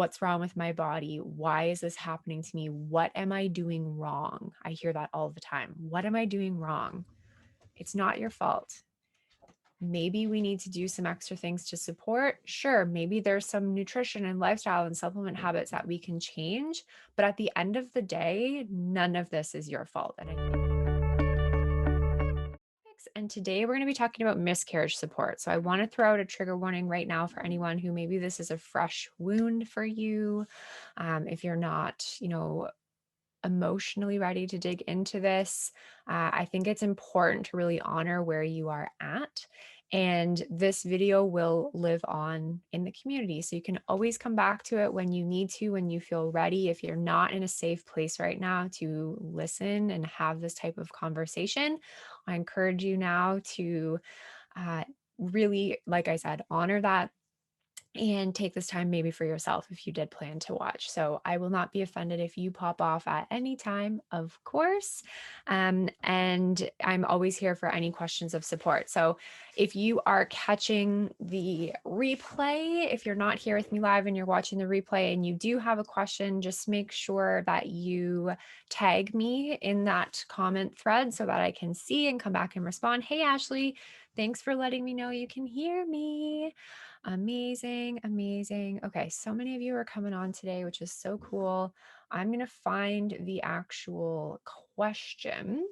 what's wrong with my body? Why is this happening to me? What am I doing wrong? I hear that all the time. What am I doing wrong? It's not your fault. Maybe we need to do some extra things to support. Sure, maybe there's some nutrition and lifestyle and supplement habits that we can change. But at the end of the day, none of this is your fault. And today we're going to be talking about miscarriage support. So I want to throw out a trigger warning right now for anyone who maybe this is a fresh wound for you. If you're not, emotionally ready to dig into this, I think it's important to really honor where you are at. And this video will live on in the community. So you can always come back to it when you need to, when you feel ready. If you're not in a safe place right now to listen and have this type of conversation, I encourage you now to uh, really, like I said, honor that and take this time maybe for yourself if you did plan to watch. So I will not be offended if you pop off at any time, of course. And I'm always here for any questions of support. So if you are catching the replay, if you're not here with me live and you're watching the replay and you do have a question, just make sure that you tag me in that comment thread so that I can see and come back and respond. Hey, Ashley, thanks for letting me know you can hear me. Amazing, amazing. Okay, so many of you are coming on today, which is so cool. I'm going to find the actual question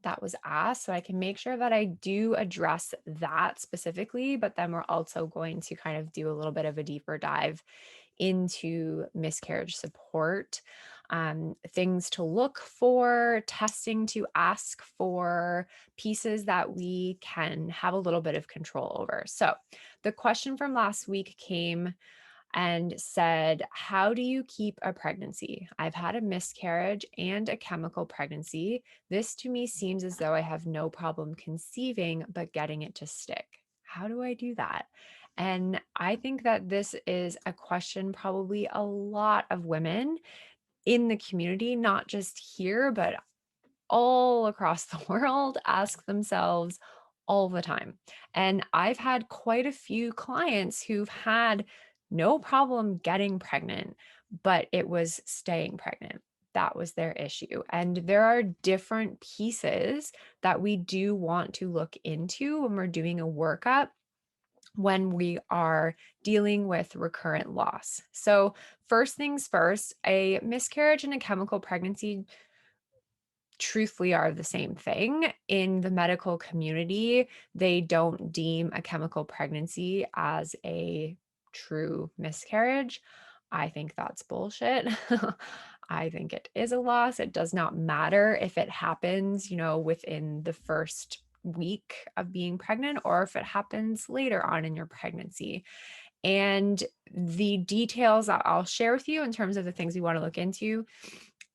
that was asked so I can make sure that I do address that specifically, but then we're also going to kind of do a little bit of a deeper dive into miscarriage support, things to look for, testing to ask for, pieces that we can have a little bit of control over. So the question from last week came and said, how do you keep a pregnancy? I've had a miscarriage and a chemical pregnancy. This to me seems as though I have no problem conceiving, but getting it to stick. How do I do that? And I think that this is a question probably a lot of women in the community, not just here, but all across the world, ask themselves all the time. And I've had quite a few clients who've had no problem getting pregnant, but it was staying pregnant. That was their issue. And there are different pieces that we do want to look into when we're doing a workup when we are dealing with recurrent loss. So, first things first, a miscarriage and a chemical pregnancy truthfully are the same thing. In the medical community, they don't deem a chemical pregnancy as a true miscarriage. I think that's bullshit. I think it is a loss. It does not matter if it happens, within the first week of being pregnant or if it happens later on in your pregnancy. And the details that I'll share with you in terms of the things we want to look into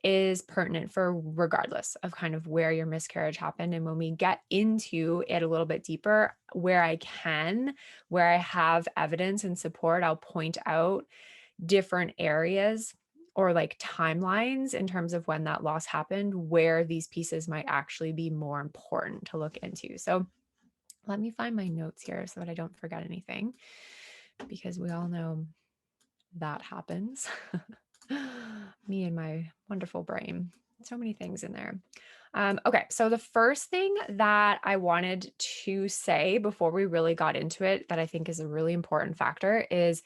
is pertinent for regardless of kind of where your miscarriage happened. And when we get into it a little bit deeper, where I have evidence and support, I'll point out different areas or like timelines in terms of when that loss happened, where these pieces might actually be more important to look into. So let me find my notes here so that I don't forget anything, because we all know that happens. Me and my wonderful brain. So many things in there. Okay, so the first thing that I wanted to say before we really got into it that I think is a really important factor is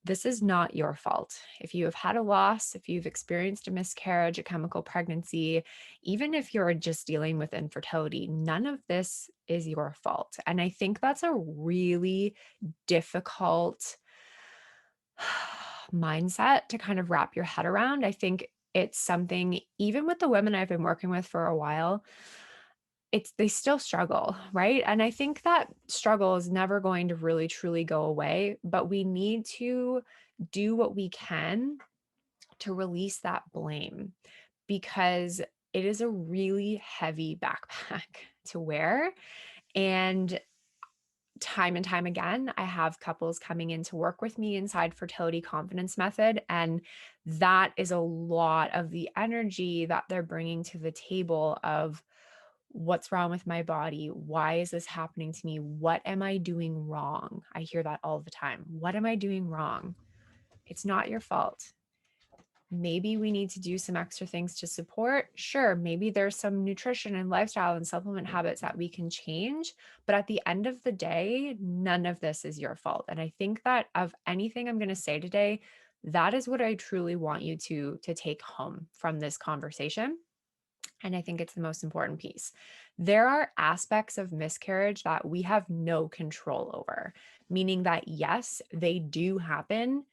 this is not your fault. If you have had a loss, if you've experienced a miscarriage, a chemical pregnancy, even if you're just dealing with infertility, none of this is your fault. And I think that's a really difficult mindset to kind of wrap your head around. I think it's something, even with the women I've been working with for a while, they still struggle, right? And I think that struggle is never going to really truly go away, but we need to do what we can to release that blame, because it is a really heavy backpack to wear. And time again, I have couples coming in to work with me inside Fertility Confidence Method. And that is a lot of the energy that they're bringing to the table of what's wrong with my body? Why is this happening to me? What am I doing wrong? I hear that all the time. What am I doing wrong? It's not your fault. Maybe we need to do some extra things to support. Sure, maybe there's some nutrition and lifestyle and supplement habits that we can change. But at the end of the day, none of this is your fault. And I think that of anything I'm going to say today, that is what I truly want you to take home from this conversation. And I think it's the most important piece. There are aspects of miscarriage that we have no control over, meaning that yes, they do happen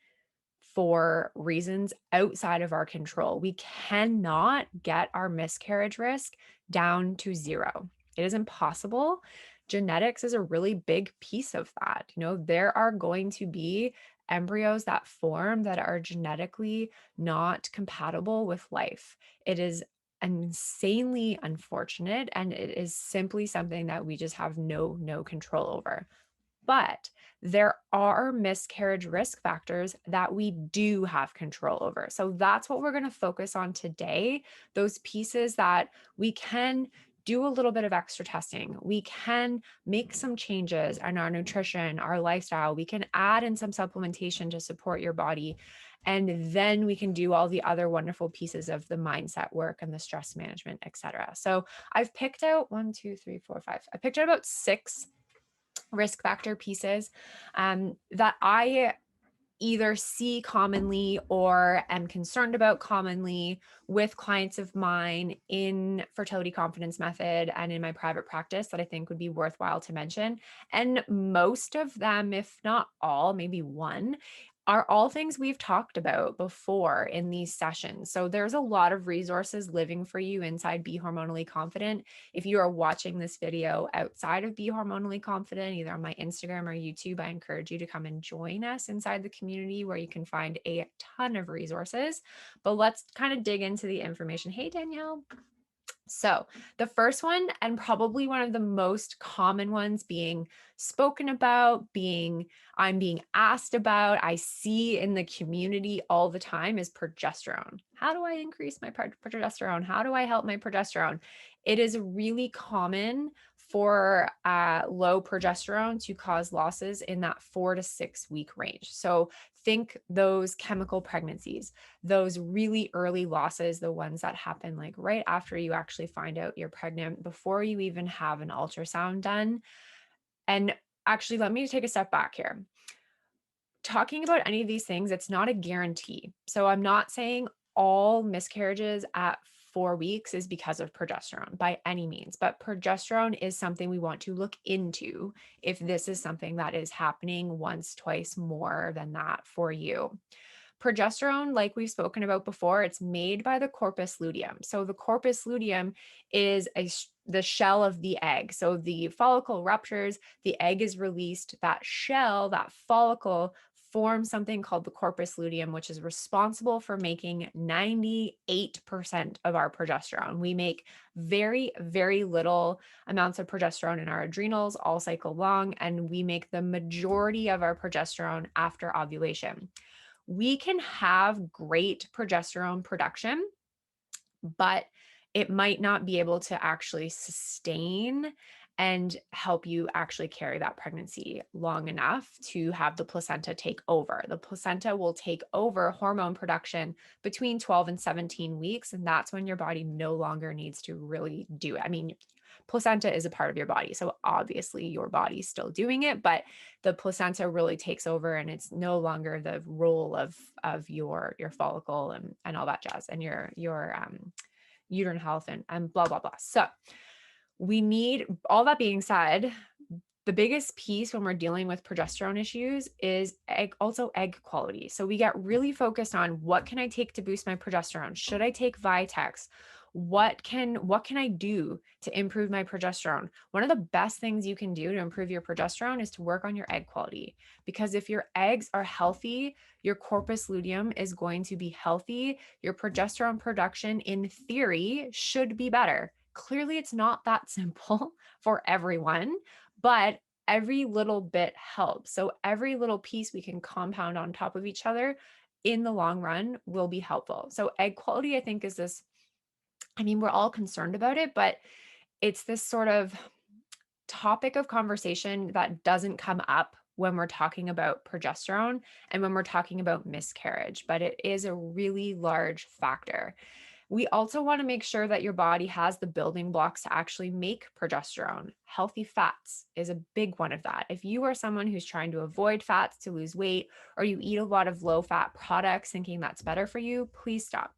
for reasons outside of our control. We cannot get our miscarriage risk down to zero. It is impossible. Genetics is a really big piece of that. There are going to be embryos that form that are genetically not compatible with life. It is insanely unfortunate, and it is simply something that we just have no control over. But there are miscarriage risk factors that we do have control over. So that's what we're going to focus on today. Those pieces that we can do a little bit of extra testing. We can make some changes in our nutrition, our lifestyle. We can add in some supplementation to support your body. And then we can do all the other wonderful pieces of the mindset work and the stress management, et cetera. So I've picked out 1, 2, 3, 4, 5. I picked out about 6 risk factor pieces that I either see commonly or am concerned about commonly with clients of mine in fertility confidence method and in my private practice that I think would be worthwhile to mention. And most of them, if not all, maybe one, are all things we've talked about before in these sessions. So there's a lot of resources living for you inside Be Hormonally Confident. If you are watching this video outside of Be Hormonally Confident, either on my Instagram or YouTube, I encourage you to come and join us inside the community where you can find a ton of resources. But let's kind of dig into the information. Hey, Danielle. So the first one, and probably one of the most common ones being spoken about, I'm being asked about, I see in the community all the time, is progesterone. How do I increase my progesterone? How do I help my progesterone? It is really common for low progesterone to cause losses in that 4 to 6 week range. So think those chemical pregnancies, those really early losses, the ones that happen like right after you actually find out you're pregnant, before you even have an ultrasound done. And actually, let me take a step back here. Talking about any of these things, it's not a guarantee. So I'm not saying all miscarriages at 4 weeks is because of progesterone by any means, but progesterone is something we want to look into if this is something that is happening once, twice more than that for you. Progesterone, like we've spoken about before, it's made by the corpus luteum. So the corpus luteum is the shell of the egg. So the follicle ruptures, the egg is released, that shell, that follicle forms something called the corpus luteum, which is responsible for making 98% of our progesterone. We make very little amounts of progesterone in our adrenals all cycle long, and we make the majority of our progesterone after ovulation. We can have great progesterone production, but it might not be able to actually sustain and help you actually carry that pregnancy long enough to have the placenta take over. The placenta will take over hormone production between 12 and 17 weeks, and that's when your body no longer needs to really do it. I mean, placenta is a part of your body, so obviously your body's still doing it, but the placenta really takes over, and it's no longer the role of your follicle and all that jazz, and your uterine health and blah blah blah. So we need, all that being said, the biggest piece when we're dealing with progesterone issues is also egg quality. So we get really focused on, what can I take to boost my progesterone? Should I take Vitex? What can I do to improve my progesterone? One of the best things you can do to improve your progesterone is to work on your egg quality, because if your eggs are healthy, your corpus luteum is going to be healthy. Your progesterone production, in theory, should be better. Clearly, it's not that simple for everyone, but every little bit helps. So every little piece we can compound on top of each other in the long run will be helpful. So egg quality, I think, is this, I mean, we're all concerned about it, but it's this sort of topic of conversation that doesn't come up when we're talking about progesterone and when we're talking about miscarriage, but it is a really large factor. We also want to make sure that your body has the building blocks to actually make progesterone. Healthy fats is a big one of that. If you are someone who's trying to avoid fats to lose weight, or you eat a lot of low fat products thinking that's better for you, please stop.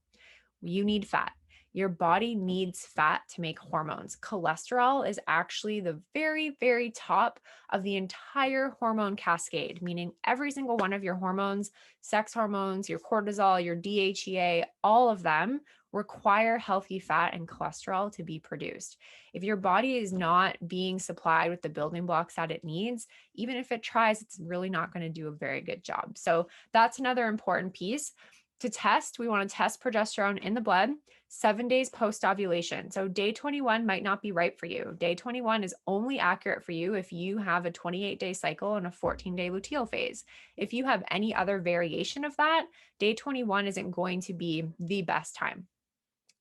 You need fat. Your body needs fat to make hormones. Cholesterol is actually the very, very top of the entire hormone cascade, meaning every single one of your hormones, sex hormones, your cortisol, your DHEA, all of them require healthy fat and cholesterol to be produced. If your body is not being supplied with the building blocks that it needs, even if it tries, it's really not going to do a very good job. So that's another important piece. To test, we want to test progesterone in the blood 7 days post ovulation. So day 21 might not be right for you. Day 21 is only accurate for you if you have a 28-day cycle and a 14-day luteal phase. If you have any other variation of that, day 21 isn't going to be the best time.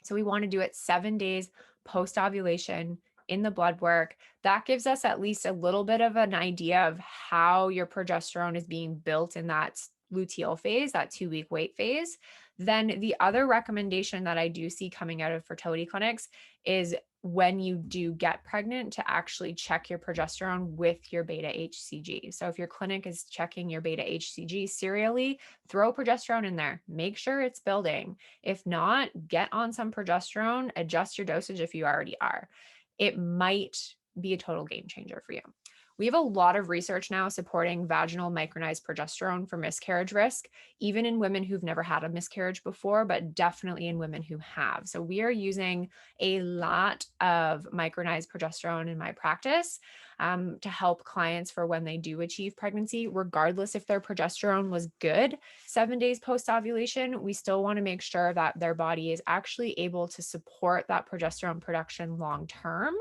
So we want to do it 7 days post ovulation in the blood work. That gives us at least a little bit of an idea of how your progesterone is being built in that luteal phase, that 2-week wait phase. Then the other recommendation that I do see coming out of fertility clinics is when you do get pregnant to actually check your progesterone with your beta HCG. So if your clinic is checking your beta HCG serially, throw progesterone in there. Make sure it's building. If not, get on some progesterone, adjust your dosage if you already are. It might be a total game changer for you. We have a lot of research now supporting vaginal micronized progesterone for miscarriage risk, even in women who've never had a miscarriage before, but definitely in women who have. So we are using a lot of micronized progesterone in my practice to help clients for when they do achieve pregnancy, regardless if their progesterone was good 7 days post ovulation. We still want to make sure that their body is actually able to support that progesterone production long term,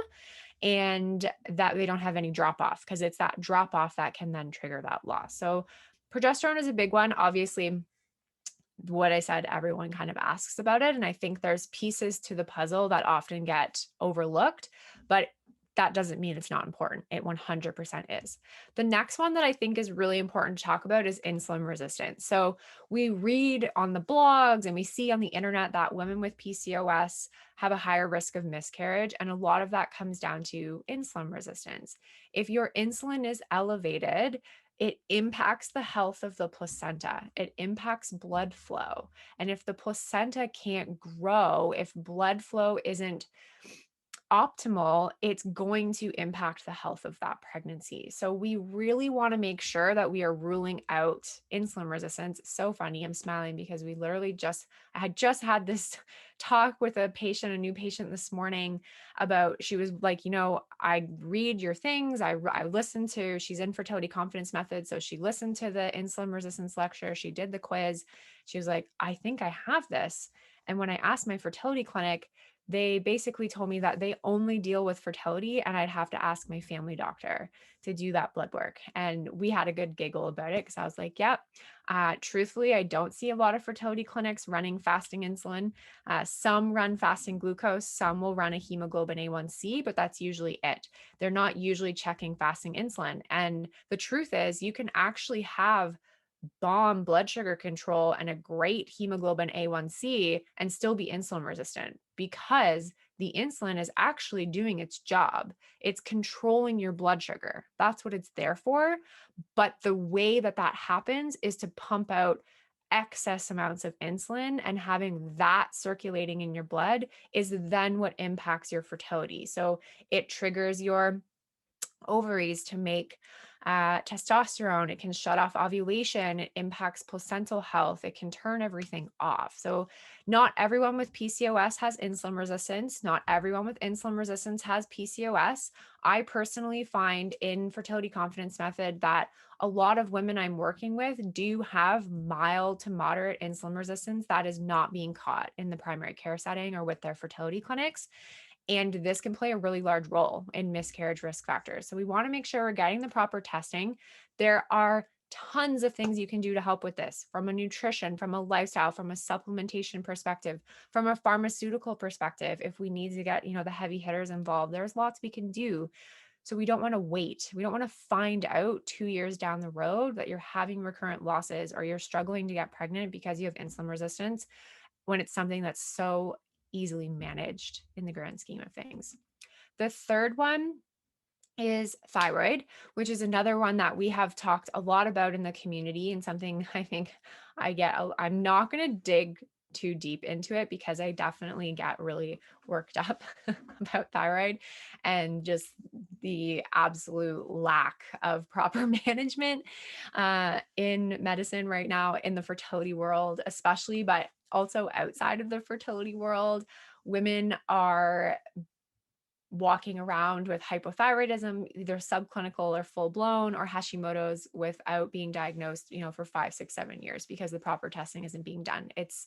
and that they don't have any drop off, because it's that drop off that can then trigger that loss. So progesterone is a big one. Obviously, what I said, everyone kind of asks about it. And I think there's pieces to the puzzle that often get overlooked, but that doesn't mean it's not important. It 100% is. The next one that I think is really important to talk about is insulin resistance. So we read on the blogs and we see on the internet that women with PCOS have a higher risk of miscarriage. And a lot of that comes down to insulin resistance. If your insulin is elevated, it impacts the health of the placenta. It impacts blood flow. And if the placenta can't grow, if blood flow isn't optimal, it's going to impact the health of that pregnancy. So we really want to make sure that we are ruling out insulin resistance. It's so funny. I'm smiling because I had just had this talk with a patient, a new patient this morning about, she was like, I read your things. I listened to, she's in fertility confidence method. So she listened to the insulin resistance lecture. She did the quiz. She was like, I think I have this. And when I asked my fertility clinic, they basically told me that they only deal with fertility and I'd have to ask my family doctor to do that blood work. And we had a good giggle about it because I was like, yep, truthfully, I don't see a lot of fertility clinics running fasting insulin. Some run fasting glucose, some will run a hemoglobin A1C, but that's usually it. They're not usually checking fasting insulin. And the truth is, you can actually have bomb blood sugar control and a great hemoglobin A1C and still be insulin resistant, because the insulin is actually doing its job. It's controlling your blood sugar. That's what it's there for. But the way that that happens is to pump out excess amounts of insulin, and having that circulating in your blood is then what impacts your fertility. So it triggers your ovaries to make testosterone. It can shut off ovulation. It impacts placental health. It can turn everything off. So not everyone with PCOS has insulin resistance. Not everyone with insulin resistance has PCOS. I personally find in fertility confidence method that a lot of women I'm working with do have mild to moderate insulin resistance that is not being caught in the primary care setting or with their fertility clinics. And this can play a really large role in miscarriage risk factors. So we want to make sure we're getting the proper testing. There are tons of things you can do to help with this, from a nutrition, from a lifestyle, from a supplementation perspective, from a pharmaceutical perspective. If we need to get, the heavy hitters involved, there's lots we can do. So we don't want to wait. We don't want to find out 2 years down the road that you're having recurrent losses or you're struggling to get pregnant because you have insulin resistance when it's something that's so easily managed in the grand scheme of things. The third one is thyroid, which is another one that we have talked a lot about in the community, and something I think I'm not going to dig too deep into it because I definitely get really worked up about thyroid and just the absolute lack of proper management in medicine right now in the fertility world, especially, but also outside of the fertility world. Women are walking around with hypothyroidism, either subclinical or full blown, or Hashimoto's without being diagnosed, for 5, 6, 7 years because the proper testing isn't being done. It's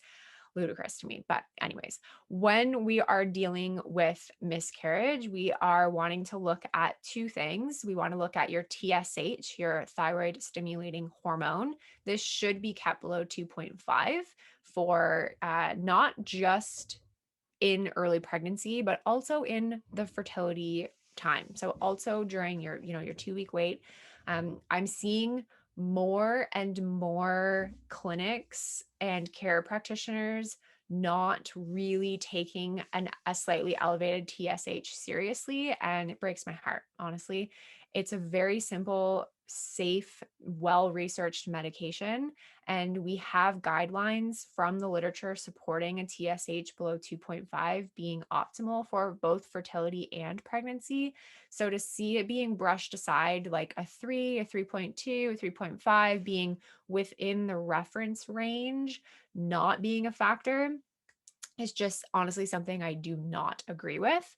ludicrous to me. But, anyways, when we are dealing with miscarriage, we are wanting to look at two things. We want to look at your TSH, your thyroid stimulating hormone. This should be kept below 2.5 for not just in early pregnancy, but also in the fertility time. So also during your 2 week wait, I'm seeing more and more clinics and care practitioners not really taking a slightly elevated TSH seriously. And it breaks my heart, honestly. It's a very simple, safe, well-researched medication. And we have guidelines from the literature supporting a TSH below 2.5 being optimal for both fertility and pregnancy. So to see it being brushed aside, like a 3, a 3.2, a 3.5 being within the reference range, not being a factor, is just honestly something I do not agree with.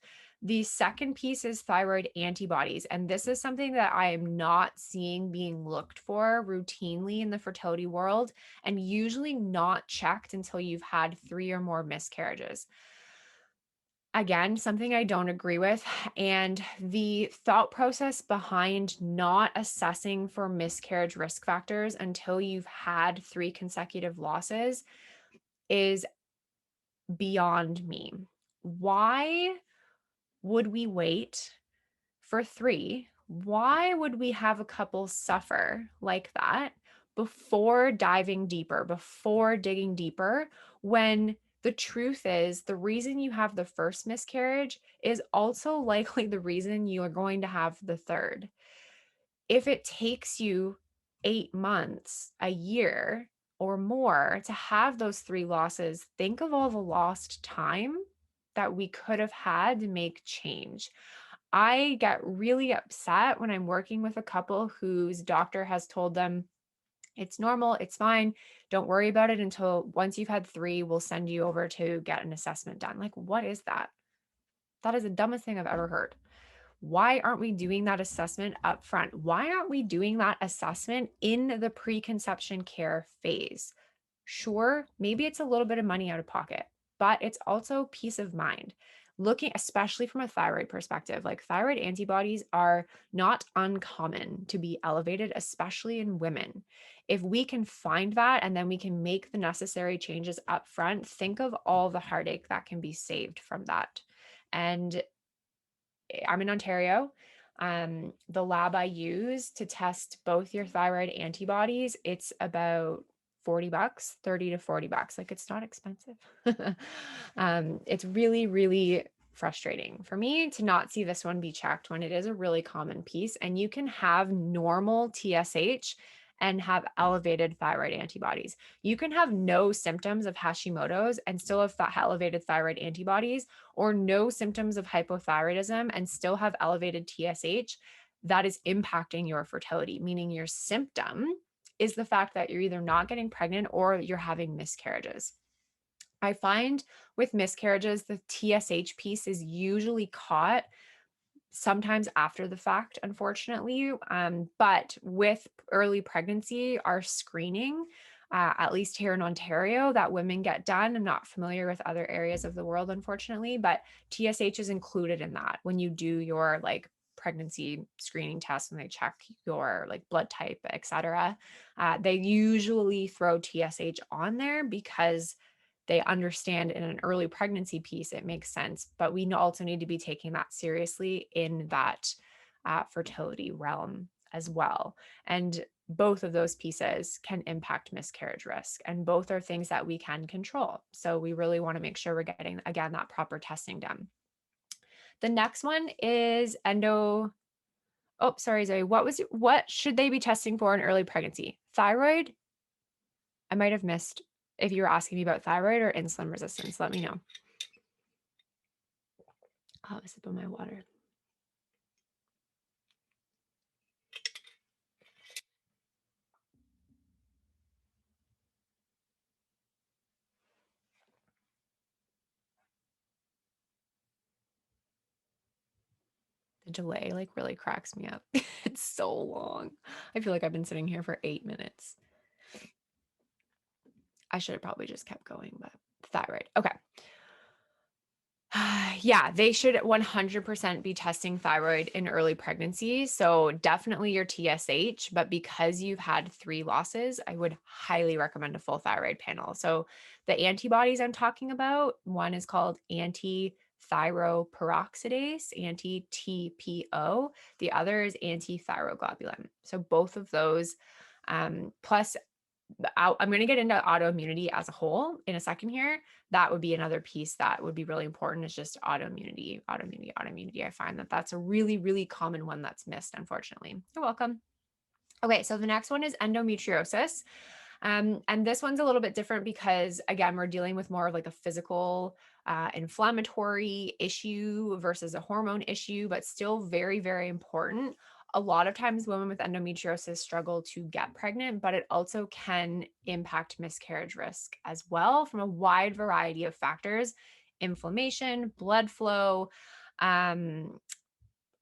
The second piece is thyroid antibodies. And this is something that I am not seeing being looked for routinely in the fertility world, and usually not checked until you've had 3 or more miscarriages. Again, something I don't agree with. And the thought process behind not assessing for miscarriage risk factors until you've had 3 consecutive losses is beyond me. Why would we wait for 3? Why would we have a couple suffer like that before diving deeper, before digging deeper, when the truth is the reason you have the first miscarriage is also likely the reason you are going to have the third? If it takes you 8 months, a year, or more to have those 3 losses, think of all the lost time that we could have had to make change. I get really upset when I'm working with a couple whose doctor has told them it's normal, it's fine, don't worry about it until once you've had 3, we'll send you over to get an assessment done. Like, what is that? That is the dumbest thing I've ever heard. Why aren't we doing that assessment up front? Why aren't we doing that assessment in the preconception care phase? Sure, maybe it's a little bit of money out of pocket, but it's also peace of mind. Looking, especially from a thyroid perspective, like thyroid antibodies are not uncommon to be elevated, especially in women. If we can find that and then we can make the necessary changes up front, think of all the heartache that can be saved from that. And I'm in Ontario. The lab I use to test both your thyroid antibodies, it's about $40, $30 to $40. Like, it's not expensive. It's really, really frustrating for me to not see this one be checked when it is a really common piece. And you can have normal TSH and have elevated thyroid antibodies. You can have no symptoms of Hashimoto's and still have elevated thyroid antibodies, or no symptoms of hypothyroidism and still have elevated TSH. That is impacting your fertility, meaning your symptom is the fact that you're either not getting pregnant or you're having miscarriages. I find with miscarriages, the TSH piece is usually caught sometimes after the fact, unfortunately. But with early pregnancy, our screening, at least here in Ontario, that women get done. I'm not familiar with other areas of the world, unfortunately, but TSH is included in that when you do your like pregnancy screening test and they check your like blood type, etc. They usually throw TSH on there because they understand in an early pregnancy piece, it makes sense, but we also need to be taking that seriously in that fertility realm as well. And both of those pieces can impact miscarriage risk, and both are things that we can control. So we really want to make sure we're getting, again, that proper testing done. The next one is Oh, sorry, Zoe. What should they be testing for in early pregnancy? Thyroid? I might have missed if you were asking me about thyroid or insulin resistance. Let me know. I'll have a sip of my water. The delay like really cracks me up. It's so long. I feel like I've been sitting here for 8 minutes. I should have probably just kept going, but thyroid. Okay. Yeah, they should 100% be testing thyroid in early pregnancy. So definitely your TSH, but because you've had 3 losses, I would highly recommend a full thyroid panel. So the antibodies I'm talking about, one is called anti-thyroperoxidase, anti-TPO. The other is anti-thyroglobulin. So both of those, plus I'm going to get into autoimmunity as a whole in a second here. That would be another piece that would be really important, is just autoimmunity. I find that that's a really, really common one that's missed, unfortunately. You're welcome. Okay, so the next one is endometriosis. And this one's a little bit different because, again, we're dealing with more of like a physical inflammatory issue versus a hormone issue, but still very, very important. A lot of times women with endometriosis struggle to get pregnant, but it also can impact miscarriage risk as well from a wide variety of factors: inflammation, blood flow, um,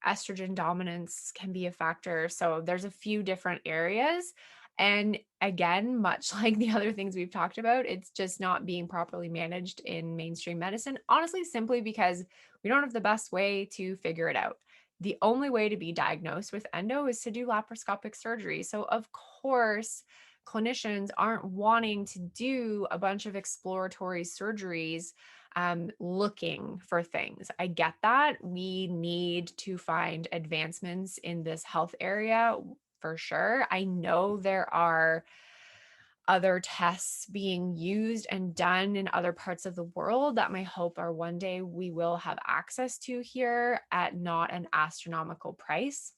estrogen dominance can be a factor. So there's a few different areas. And again, much like the other things we've talked about, it's just not being properly managed in mainstream medicine, honestly, simply because we don't have the best way to figure it out. The only way to be diagnosed with endo is to do laparoscopic surgery. So, of course, clinicians aren't wanting to do a bunch of exploratory surgeries looking for things. I get that. We need to find advancements in this health area for sure. I know there are other tests being used and done in other parts of the world that my hope are one day we will have access to here at not an astronomical price.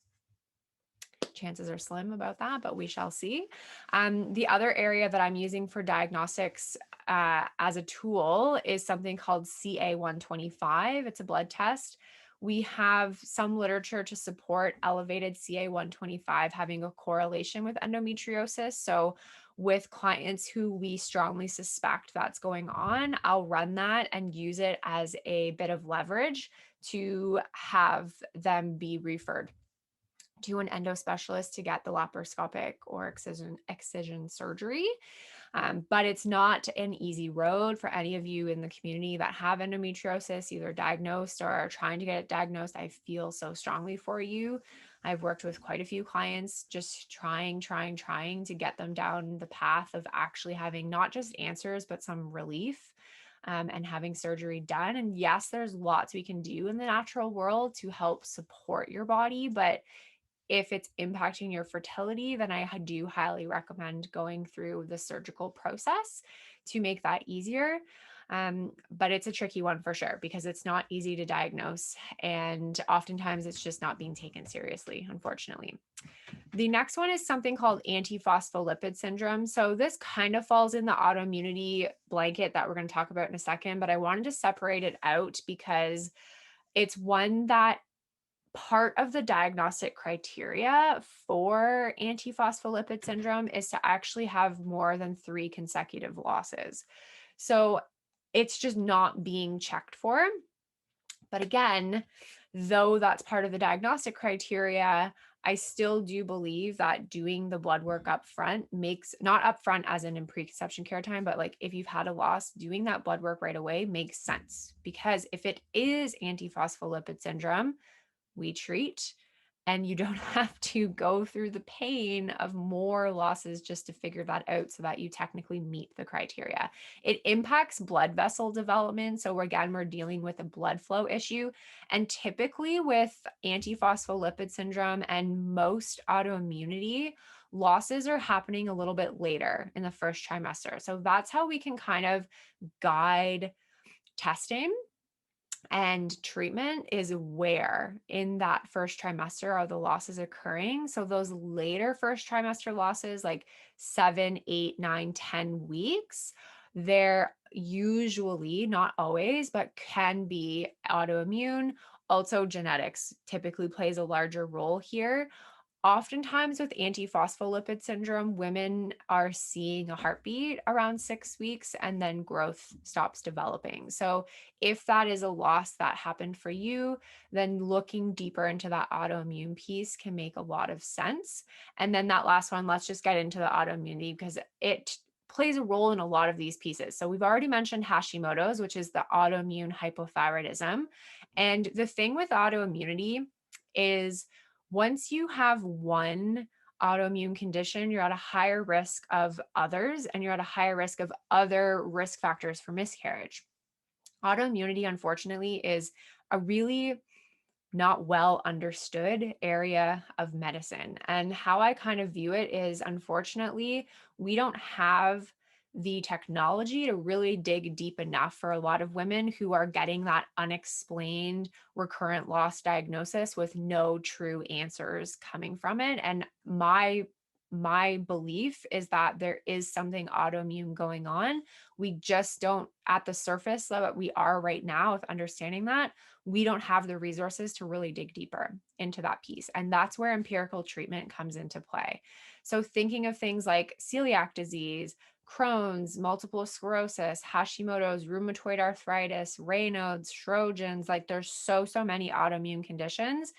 Chances are slim about that, but we shall see. The other area that I'm using for diagnostics as a tool is something called CA125. It's a blood test. We have some literature to support elevated CA125 having a correlation with endometriosis. So, with clients who we strongly suspect that's going on, I'll run that and use it as a bit of leverage to have them be referred to an endo specialist to get the laparoscopic or excision surgery. But it's not an easy road for any of you in the community that have endometriosis, either diagnosed or are trying to get it diagnosed. I feel so strongly for you. I've worked with quite a few clients just trying to get them down the path of actually having not just answers, but some relief. And having surgery done. And yes, there's lots we can do in the natural world to help support your body, but if it's impacting your fertility, then I do highly recommend going through the surgical process to make that easier. But it's a tricky one for sure because it's not easy to diagnose. And oftentimes it's just not being taken seriously, unfortunately. The next one is something called antiphospholipid syndrome. So this kind of falls in the autoimmunity blanket that we're going to talk about in a second, but I wanted to separate it out because it's one that part of the diagnostic criteria for antiphospholipid syndrome is to actually have more than 3 consecutive losses. So it's just not being checked for. But again, though that's part of the diagnostic criteria, I still do believe that doing the blood work up front makes, not up front as in preconception care time, but like if you've had a loss, doing that blood work right away makes sense. Because if it is antiphospholipid syndrome, we treat. and you don't have to go through the pain of more losses just to figure that out so that you technically meet the criteria. It impacts blood vessel development. So, again, we're dealing with a blood flow issue. And typically, with antiphospholipid syndrome and most autoimmunity, losses are happening a little bit later in the first trimester. So, that's how we can kind of guide testing and treatment is where in that first trimester are the losses occurring. So those later first trimester losses, like 7, 8, 9, 10 weeks, they're usually, not always, but can be autoimmune. Also, genetics typically plays a larger role here. Oftentimes with antiphospholipid syndrome, women are seeing a heartbeat around 6 weeks and then growth stops developing. So, if that is a loss that happened for you, then looking deeper into that autoimmune piece can make a lot of sense. And then that last one, let's just get into the autoimmunity because it plays a role in a lot of these pieces. So, we've already mentioned Hashimoto's, which is the autoimmune hypothyroidism. And the thing with autoimmunity is once you have one autoimmune condition, you're at a higher risk of others, and you're at a higher risk of other risk factors for miscarriage. Autoimmunity, unfortunately, is a really not well understood area of medicine. And how I kind of view it is, unfortunately, we don't have the technology to really dig deep enough for a lot of women who are getting that unexplained recurrent loss diagnosis with no true answers coming from it. And my belief is that there is something autoimmune going on. We just don't, at the surface that we are right now with understanding that, we don't have the resources to really dig deeper into that piece. And that's where empirical treatment comes into play. So, thinking of things like celiac disease, Crohn's, multiple sclerosis, Hashimoto's, rheumatoid arthritis, Raynaud's, Sjogren's, like there's so many autoimmune conditions.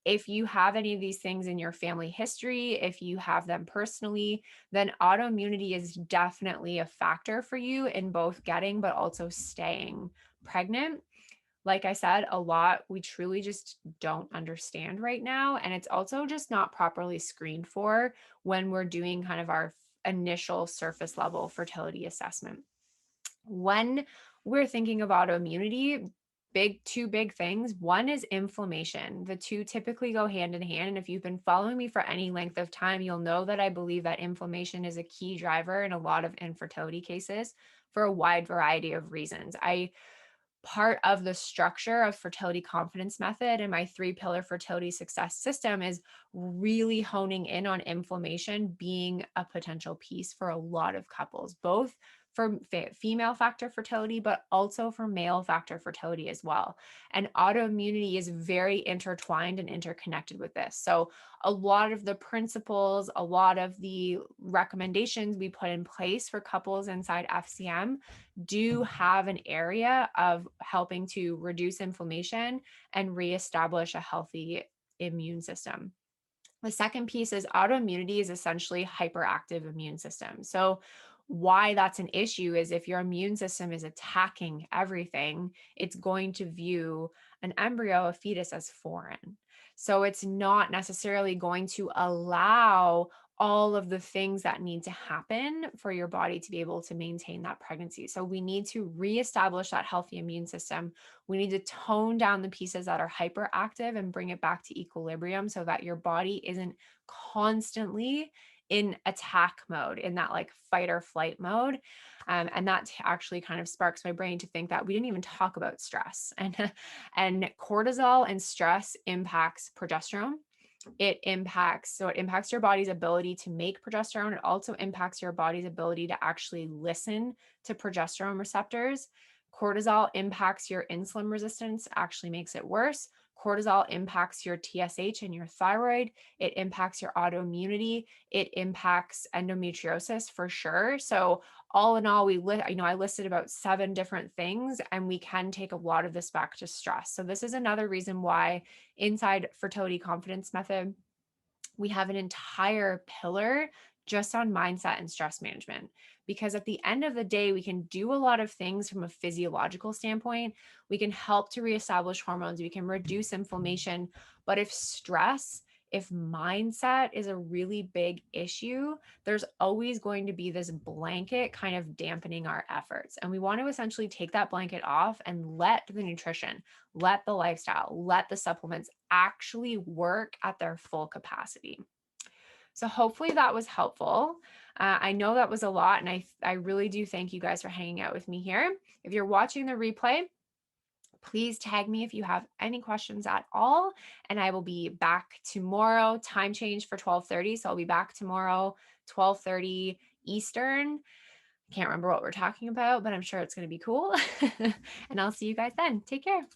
If you have any of these things in your family history, if you have them personally, then autoimmunity is definitely a factor for you in both getting but also staying pregnant. Like I said, a lot we truly just don't understand right now. And it's also just not properly screened for when we're doing kind of our initial surface level fertility assessment. When we're thinking of autoimmunity, two big things. One is inflammation. The two typically go hand in hand. And if you've been following me for any length of time, you'll know that I believe that inflammation is a key driver in a lot of infertility cases for a wide variety of reasons. Part of the structure of fertility confidence method and my 3-pillar fertility success system is really honing in on inflammation being a potential piece for a lot of couples, both for female factor fertility, but also for male factor fertility as well. And autoimmunity is very intertwined and interconnected with this. So, a lot of the principles, a lot of the recommendations we put in place for couples inside FCM do have an area of helping to reduce inflammation and reestablish a healthy immune system. The second piece is autoimmunity is essentially hyperactive immune system. So why that's an issue is if your immune system is attacking everything, it's going to view an embryo, a fetus, as foreign. So it's not necessarily going to allow all of the things that need to happen for your body to be able to maintain that pregnancy. So we need to reestablish that healthy immune system. We need to tone down the pieces that are hyperactive and bring it back to equilibrium so that your body isn't constantly in attack mode, in that like fight or flight mode. And that actually kind of sparks my brain to think that we didn't even talk about stress. And cortisol and stress impacts progesterone. It impacts your body's ability to make progesterone. It also impacts your body's ability to actually listen to progesterone receptors. Cortisol impacts your insulin resistance, actually makes it worse. Cortisol impacts your TSH and your thyroid. It impacts your autoimmunity. It impacts endometriosis for sure. So all in all, I listed about 7 different things, and we can take a lot of this back to stress. So this is another reason why inside fertility confidence method, we have an entire pillar just on mindset and stress management. Because at the end of the day, we can do a lot of things from a physiological standpoint. We can help to reestablish hormones, we can reduce inflammation. But if mindset is a really big issue, there's always going to be this blanket kind of dampening our efforts. And we want to essentially take that blanket off and let the nutrition, let the lifestyle, let the supplements actually work at their full capacity. So hopefully that was helpful. I know that was a lot, and I really do thank you guys for hanging out with me here. If you're watching the replay, please tag me if you have any questions at all, and I will be back tomorrow. Time change for 12:30, so I'll be back tomorrow 12:30 Eastern. Can't remember what we're talking about, but I'm sure it's going to be cool. And I'll see you guys then. Take care.